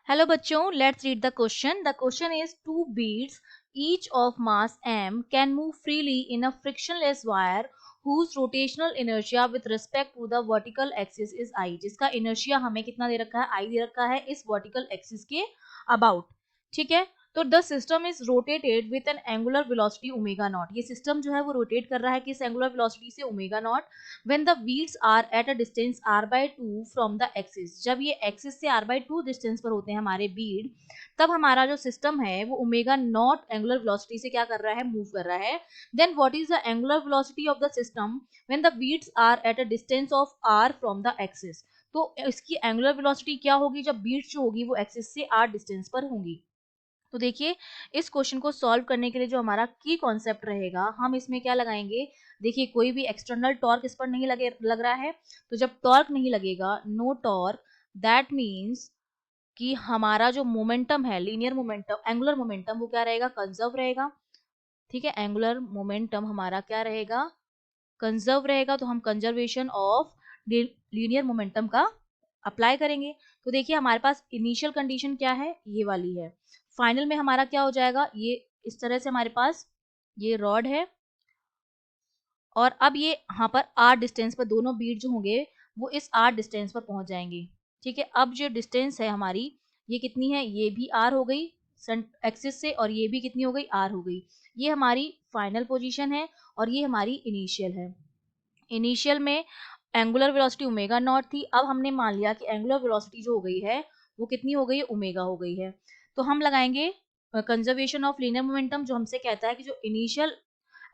Hello बच्चों, let's read the question. The question is two beads each of mass m can move freely in a frictionless wire whose rotational inertia with respect to the vertical axis is I. जिसका inertia हमें कितना दे रखा है, I दे रखा है इस vertical axis के about. ठीक है, तो the system is rotated with an angular velocity omega naught. ये सिस्टम जो है वो रोटेट कर रहा है किस एंगुलर वेलोसिटी से, omega naught. When the wheels are at a distance r by 2 from the axis. जब ये एक्सिस से r by 2 डिस्टेंस पर होते हैं हमारे बीड, तब हमारा जो सिस्टम है वो ओमेगा नॉट एंगुलर वेलोसिटी से क्या कर रहा है, मूव कर रहा है. Then what is the angular velocity of the system when the wheels are at a distance of r from the axis. तो इसकी एंगुलर वेलोसिटी क्या होगी जब बीड्स जो होगी वो एक्सिस से r डिस्टेंस पर होंगी. तो देखिए, इस क्वेश्चन को सॉल्व करने के लिए जो हमारा की कॉन्सेप्ट रहेगा, हम इसमें क्या लगाएंगे. देखिए, कोई भी एक्सटर्नल टॉर्क इस पर नहीं लग रहा है. तो जब टॉर्क नहीं लगेगा, नो टॉर्क, दैट मीन्स कि हमारा जो मोमेंटम है, लीनियर मोमेंटम, एंगुलर मोमेंटम, वो क्या रहेगा, कंजर्व रहेगा. ठीक है, एंगुलर मोमेंटम हमारा क्या रहेगा, कंजर्व रहेगा. तो हम कंजर्वेशन ऑफ लीनियर मोमेंटम का अप्लाई करेंगे. तो देखिए, हमारे पास इनिशियल कंडीशन क्या है, ये वाली है. फाइनल में हमारा क्या हो जाएगा, ये इस तरह से हमारे पास ये रॉड है और अब ये यहाँ पर आर डिस्टेंस पर दोनों बीट जो होंगे वो इस आर डिस्टेंस पर पहुंच जाएंगे. ठीक है, अब जो डिस्टेंस है हमारी, ये कितनी है, ये भी आर हो गई एक्सिस से, और ये भी कितनी हो गई, आर हो गई. ये हमारी फाइनल पोजीशन है और ये हमारी इनिशियल है. इनिशियल में एंगुलर वेलोसिटी ओमेगा नॉट थी. अब हमने मान लिया कि एंगुलर वेलोसिटी जो हो गई है वो कितनी हो गई है, ओमेगा हो गई है. तो हम लगाएंगे कंजर्वेशन ऑफ लीनियर मोमेंटम, जो हमसे कहता है कि जो इनिशियल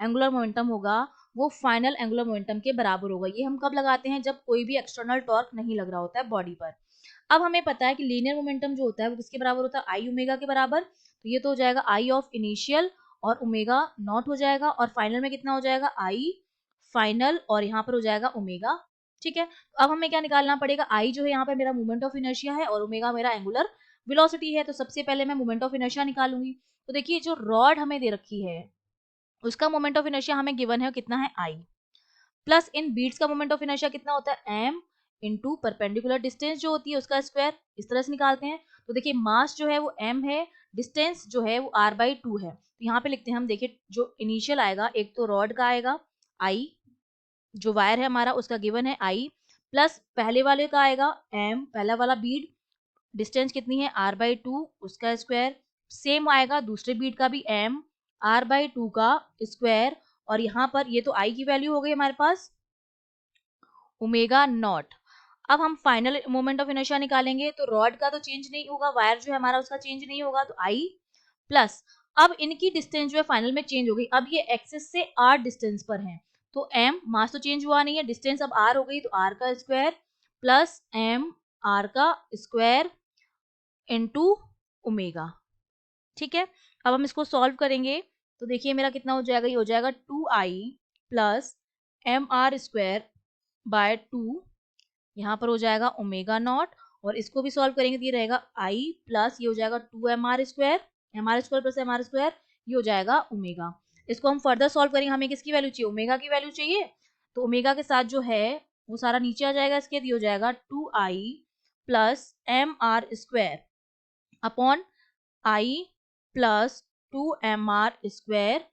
एंगुलर मोमेंटम होगा वो फाइनल एंगुलर मोमेंटम के बराबर होगा. ये हम कब लगाते हैं, जब कोई भी एक्सटर्नल टॉर्क नहीं लग रहा होता है बॉडी पर. अब हमें पता है कि लीनियर मोमेंटम जो होता है वो किसके बराबर होता है, आई ओमेगा के बराबर. तो ये तो हो जाएगा आई ऑफ इनिशियल और ओमेगा नॉट हो जाएगा, और फाइनल में कितना हो जाएगा, आई फाइनल, और यहाँ पर हो जाएगा ओमेगा. ठीक है, तो अब हमें क्या निकालना पड़ेगा, आई जो है यहाँ पर मेरा मोमेंट ऑफ इनर्शिया है और ओमेगा मेरा एंगुलर वेलोसिटी है. तो सबसे पहले मैं मोमेंट ऑफ इनर्शिया निकालूंगी. तो देखिए, जो रॉड हमें दे रखी है उसका मोमेंट ऑफ इनर्शिया हमें गिवन है, कितना है, आई. प्लस इन बीड्स का मोमेंट ऑफ इनर्शिया कितना होता है, एम इंटू परपेंडिकुलर डिस्टेंस जो होती है उसका स्क्वायर. इस तरह से निकालते हैं. तो देखिए, मास जो है वो एम है, डिस्टेंस जो है वो आर बाई 2 है. तो यहाँ पे लिखते हैं हम. देखिए, जो इनिशियल आएगा, एक तो रॉड का आएगा आई, जो वायर है हमारा उसका गिवन है आई, प्लस पहले वाले का आएगा एम, पहला वाला बीड, डिस्टेंस कितनी है, आर बाई 2, उसका स्क्वायर. सेम आएगा दूसरे बीड का भी, एम आर बाई 2 का स्क्वायर. और यहाँ पर ये तो आई की वैल्यू हो गई हमारे पास, ओमेगा नॉट. अब हम फाइनल मोमेंट ऑफ इनर्शिया निकालेंगे. तो रॉड का तो चेंज नहीं होगा, वायर जो है हमारा उसका चेंज नहीं होगा, तो आई प्लस, अब इनकी डिस्टेंस जो है फाइनल में चेंज हो गई. अब ये एक्सिस से आर डिस्टेंस पर है, तो एम, मास तो चेंज हुआ नहीं है, डिस्टेंस अब आर हो गई, तो आर का स्क्वायर प्लस एम आर का स्क्वायर इनटू ओमेगा. ठीक है, अब हम इसको सॉल्व करेंगे. तो देखिए, मेरा कितना हो जाएगा, ये हो जाएगा 2i plus M R square by 2, यहाँ पर हो जाएगा ओमेगा नॉट. और इसको भी सॉल्व करेंगे तो ये रहेगा आई प्लस, ये हो जाएगा 2 M R square plus M R square, ये हो जाएगा ओमेगा. इसको हम फर्दर सॉल्व करेंगे, हमें किसकी वैल्यू चाहिए, ओमेगा की वैल्यू चाहिए. तो ओमेगा के साथ जो है वो सारा नीचे आ जाएगा इसके. ये हो जाएगा 2i plus M R square upon I plus 2 mr square,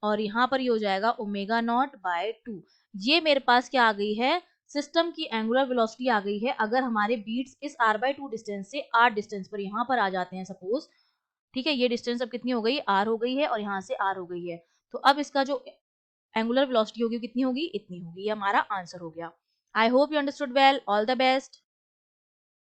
और यहाँ पर ये हो जाएगा ओमेगा नॉट बाय 2. ये मेरे पास क्या आ गई है, सिस्टम की एंगुलर वेलोसिटी आ गई है, अगर हमारे बीट्स इस r बाई 2 डिस्टेंस से r डिस्टेंस पर यहाँ पर आ जाते हैं सपोज. ठीक है, ये डिस्टेंस अब कितनी हो गई, r हो गई है, और यहाँ से r हो गई है. तो अब इसका जो एंगुलर वेलोसिटी होगी कितनी होगी, इतनी होगी. ये हमारा आंसर हो गया. I hope you understood well. All the best.